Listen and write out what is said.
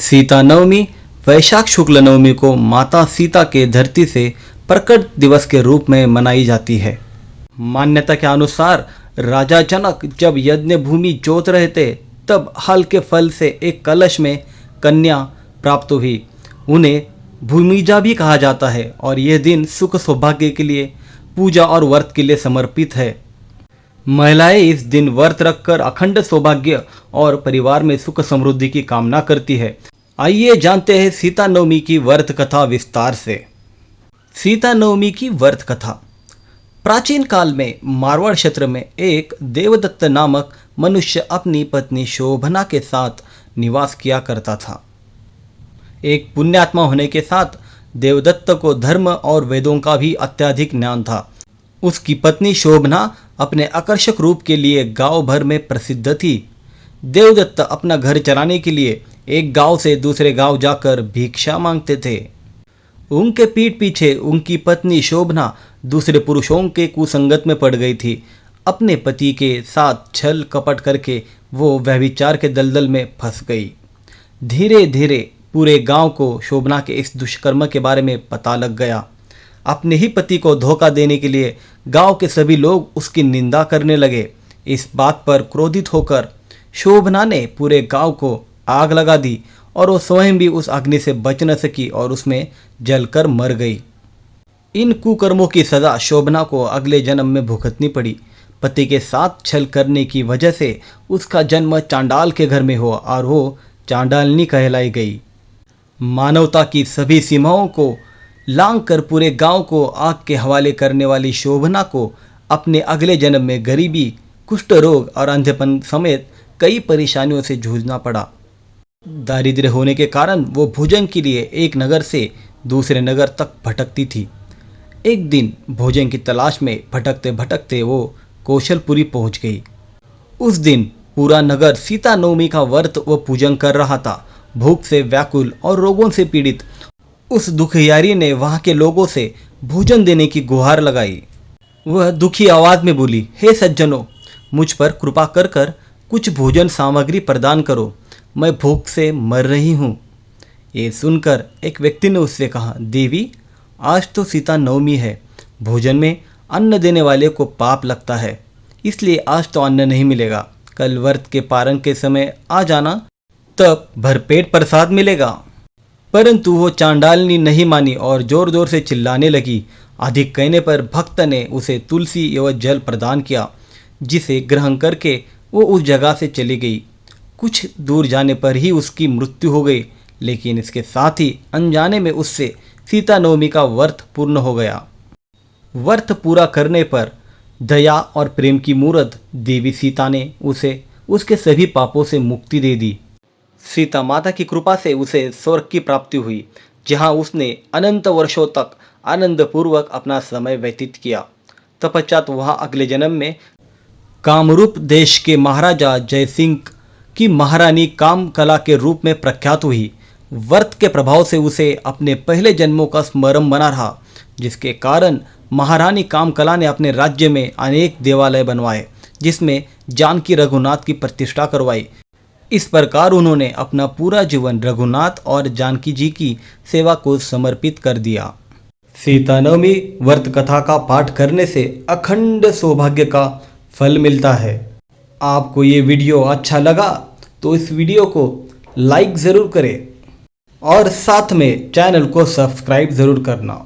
सीता नवमी वैशाख शुक्ल नवमी को माता सीता के धरती से प्रकट दिवस के रूप में मनाई जाती है। मान्यता के अनुसार राजा जनक जब यज्ञ भूमि जोत रहे थे तब हल के फल से एक कलश में कन्या प्राप्त हुई। उन्हें भूमिजा भी कहा जाता है और यह दिन सुख सौभाग्य के लिए पूजा और व्रत के लिए समर्पित है। महिलाएं इस दिन व्रत रखकर अखंड सौभाग्य और परिवार में सुख समृद्धि की कामना करती है। आइए जानते हैं सीता नवमी की व्रत कथा विस्तार से। सीता नवमी की व्रत कथा। प्राचीन काल में मारवाड़ क्षेत्र में एक देवदत्त नामक मनुष्य अपनी पत्नी शोभना के साथ निवास किया करता था। एक पुण्यात्मा होने के साथ देवदत्त को धर्म और वेदों का भी अत्यधिक ज्ञान था। उसकी पत्नी शोभना अपने आकर्षक रूप के लिए गांव भर में प्रसिद्ध थी। देवदत्त अपना घर चलाने के लिए एक गांव से दूसरे गांव जाकर भिक्षा मांगते थे। उनके पीठ पीछे उनकी पत्नी शोभना दूसरे पुरुषों के कुसंगत में पड़ गई थी। अपने पति के साथ छल कपट करके वो व्यभिचार के दलदल में फंस गई। धीरे धीरे पूरे गांव को शोभना के इस दुष्कर्म के बारे में पता लग गया। अपने ही पति को धोखा देने के लिए गांव के सभी लोग उसकी निंदा करने लगे। इस बात पर क्रोधित होकर शोभना ने पूरे गांव को आग लगा दी और वो स्वयं भी उस अग्नि से बच न सकी और उसमें जलकर मर गई। इन कुकर्मों की सजा शोभना को अगले जन्म में भुगतनी पड़ी। पति के साथ छल करने की वजह से उसका जन्म चांडाल के घर में हुआ और वो चांडालनी कहलाई गई। मानवता की सभी सीमाओं को लांघ कर पूरे गांव को आग के हवाले करने वाली शोभना को अपने अगले जन्म में गरीबी, कुष्ठ रोग और अंधेपन समेत कई परेशानियों से जूझना पड़ा। दारिद्र्य होने के कारण वो भोजन के लिए एक नगर से दूसरे नगर तक भटकती थी। एक दिन भोजन की तलाश में भटकते भटकते वो कौशलपुरी पहुंच गई। उस दिन पूरा नगर सीता नवमी का व्रत व पूजन कर रहा था। भूख से व्याकुल और रोगों से पीड़ित उस दुखियारी ने वहां के लोगों से भोजन देने की गुहार लगाई। वह दुखी आवाज में बोली, हे सज्जनों, मुझ पर कृपा कर कर कुछ भोजन सामग्री प्रदान करो, मैं भूख से मर रही हूँ। ये सुनकर एक व्यक्ति ने उससे कहा, देवी, आज तो सीता नवमी है, भोजन में अन्न देने वाले को पाप लगता है, इसलिए आज तो अन्न नहीं मिलेगा। कल व्रत के पारण के समय आ जाना, तब भरपेट प्रसाद मिलेगा। परंतु वो चांडालनी नहीं मानी और जोर जोर से चिल्लाने लगी। अधिक कहने पर भक्त ने उसे तुलसी एवं जल प्रदान किया, जिसे ग्रहण करके वो उस जगह से चली गई। कुछ दूर जाने पर ही उसकी मृत्यु हो गई, लेकिन इसके साथ ही अनजाने में उससे सीता नवमी का व्रत पूर्ण हो गया। व्रत पूरा करने पर दया और प्रेम की मूर्त देवी सीता ने उसे उसके सभी पापों से मुक्ति दे दी। सीता माता की कृपा से उसे स्वर्ग की प्राप्ति हुई, जहां उसने अनंत वर्षों तक आनंदपूर्वक अपना समय व्यतीत किया। तत्पश्चात वह अगले जन्म में कामरूप देश के महाराजा जयसिंह की महारानी कामकला के रूप में प्रख्यात हुई। व्रत के प्रभाव से उसे अपने पहले जन्मों का स्मरण बना रहा, जिसके कारण महारानी कामकला ने अपने राज्य में अनेक देवालय बनवाए, जिसमें जानकी रघुनाथ की प्रतिष्ठा करवाई। इस प्रकार उन्होंने अपना पूरा जीवन रघुनाथ और जानकी जी की सेवा को समर्पित कर दिया। सीता नवमी व्रत कथा का पाठ करने से अखंड सौभाग्य का फल मिलता है। आपको ये वीडियो अच्छा लगा तो इस वीडियो को लाइक ज़रूर करें और साथ में चैनल को सब्सक्राइब ज़रूर करना।